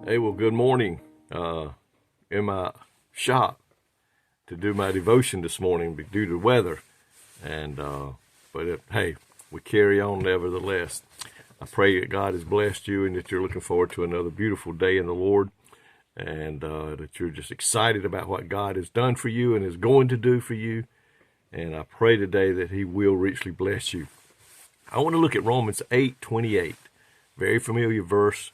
Hey, well, good morning. In my shop to do my devotion this morning due to weather, and hey, we carry on nevertheless. I pray that God has blessed you and that you're looking forward to another beautiful day in the Lord, and that you're just excited about what God has done for you and is going to do for you. And I pray today that He will richly bless you. I want to look at Romans 8:28, very familiar verse.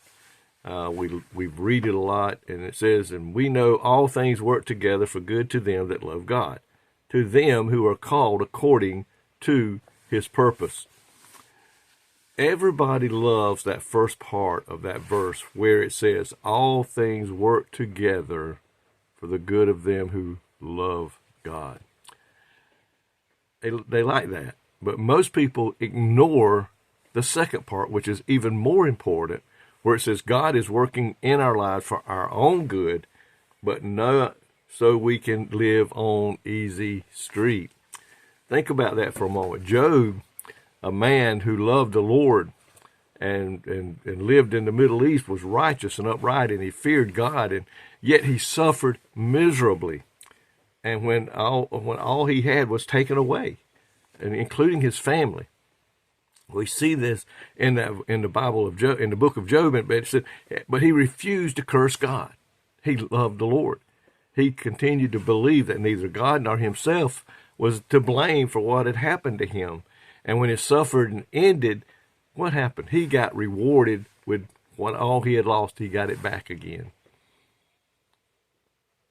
We read it a lot, and it says, "And we know all things work together for good to them that love God, to them who are called according to His purpose." Everybody loves that first part of that verse where it says, "All things work together for the good of them who love God." They like that, but most people ignore the second part, which is even more important, where it says God is working in our lives for our own good, but not so we can live on easy street. Think about that for a moment. Job, a man who loved the Lord and lived in the Middle East, was righteous and upright, and he feared God, and yet he suffered miserably. And when all he had was taken away, and including his family. We see this in the Bible of Job, in the book of Job, and it said, but he refused to curse God. He loved the Lord. He continued to believe that neither God nor himself was to blame for what had happened to him. And when it suffered and ended, what happened? He got rewarded with what all he had lost. He got it back again.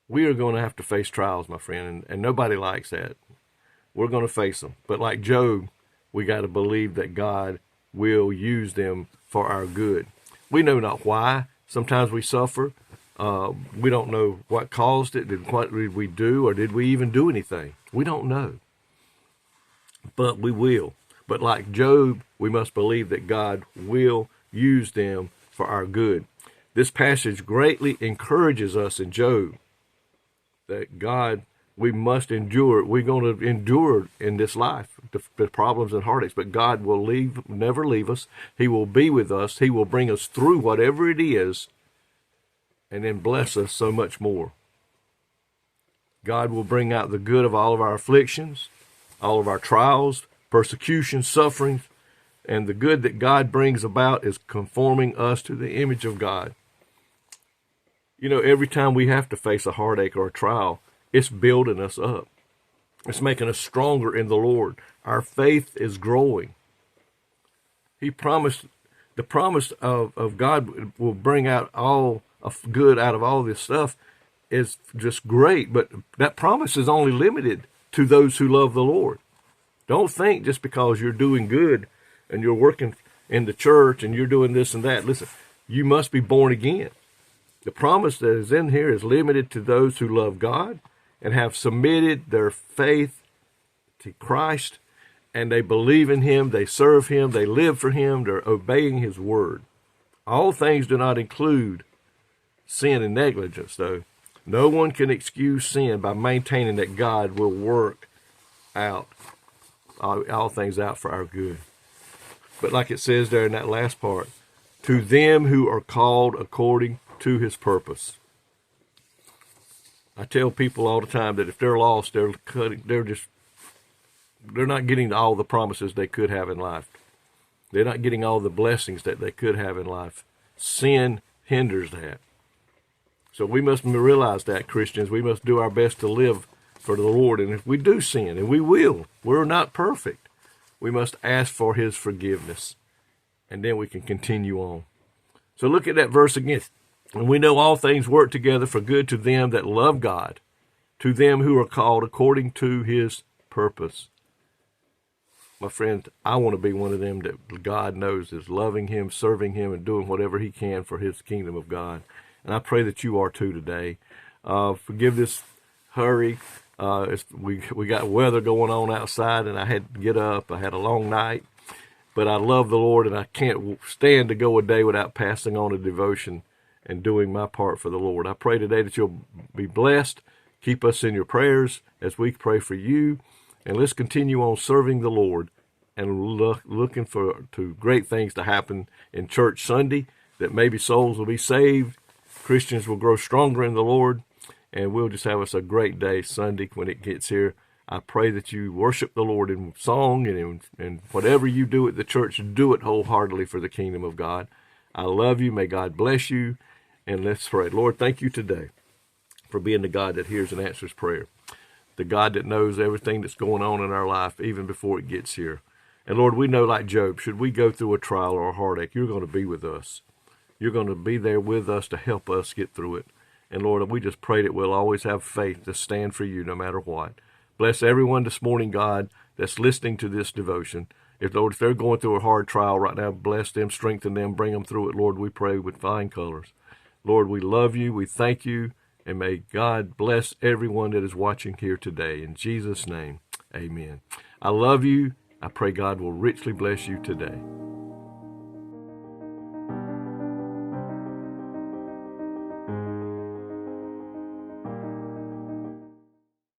We are going to have to face trials, my friend, and nobody likes that. We're going to face them. But like Job, we got to believe that God will use them for our good. We know not why. Sometimes we suffer. We don't know what caused it. What did we do, or did we even do anything? We don't know. But we will. But like Job, we must believe that God will use them for our good. This passage greatly encourages us in Job that God, we must endure. We're going to endure in this life the problems and heartaches, but God will never leave us. He will be with us. He will bring us through whatever it is, and then bless us so much more. God will bring out the good of all of our afflictions, all of our trials, persecutions, sufferings, and the good that God brings about is conforming us to the image of God. You know, every time we have to face a heartache or a trial, it's building us up. It's making us stronger in the Lord. Our faith is growing. He promised, the promise of God will bring out all of good out of all this stuff is just great. But that promise is only limited to those who love the Lord. Don't think just because you're doing good and you're working in the church and you're doing this and that. Listen, you must be born again. The promise that is in here is limited to those who love God and have submitted their faith to Christ, and they believe in Him, they serve Him, they live for Him, they're obeying His word. All things do not include sin and negligence, though. No one can excuse sin by maintaining that God will work out all things out for our good. But like it says there in that last part, to them who are called according to His purpose. I tell people all the time that if they're lost, they're not getting all the promises they could have in life. They're not getting all the blessings that they could have in life. Sin hinders that. So we must realize that, Christians. We must do our best to live for the Lord. And if we do sin, and we will, we're not perfect, we must ask for His forgiveness. And then we can continue on. So look at that verse again. And we know all things work together for good to them that love God, to them who are called according to His purpose. My friend, I want to be one of them that God knows is loving Him, serving Him, and doing whatever He can for His kingdom of God. And I pray that you are too today. Forgive this hurry. We got weather going on outside, and I had to get up. I had a long night. But I love the Lord, and I can't stand to go a day without passing on a devotion and doing my part for the Lord. I pray today that you'll be blessed. Keep us in your prayers as we pray for you. And let's continue on serving the Lord and looking to great things to happen in church Sunday, that maybe souls will be saved, Christians will grow stronger in the Lord, and we'll just have us a great day Sunday when it gets here. I pray that you worship the Lord in song and whatever you do at the church, do it wholeheartedly for the kingdom of God. I love you. May God bless you. And let's pray. Lord, thank you today for being the God that hears and answers prayer, the God that knows everything that's going on in our life even before it gets here. And Lord, we know, like Job, should we go through a trial or a heartache, you're going to be with us. You're going to be there with us to help us get through it. And Lord, we just pray that we'll always have faith to stand for you no matter what. Bless everyone this morning, God, that's listening to this devotion. Lord, if they're going through a hard trial right now, bless them, strengthen them, bring them through it. Lord, we pray with fine colors. Lord, we love you. We thank you. And may God bless everyone that is watching here today. In Jesus' name, amen. I love you. I pray God will richly bless you today.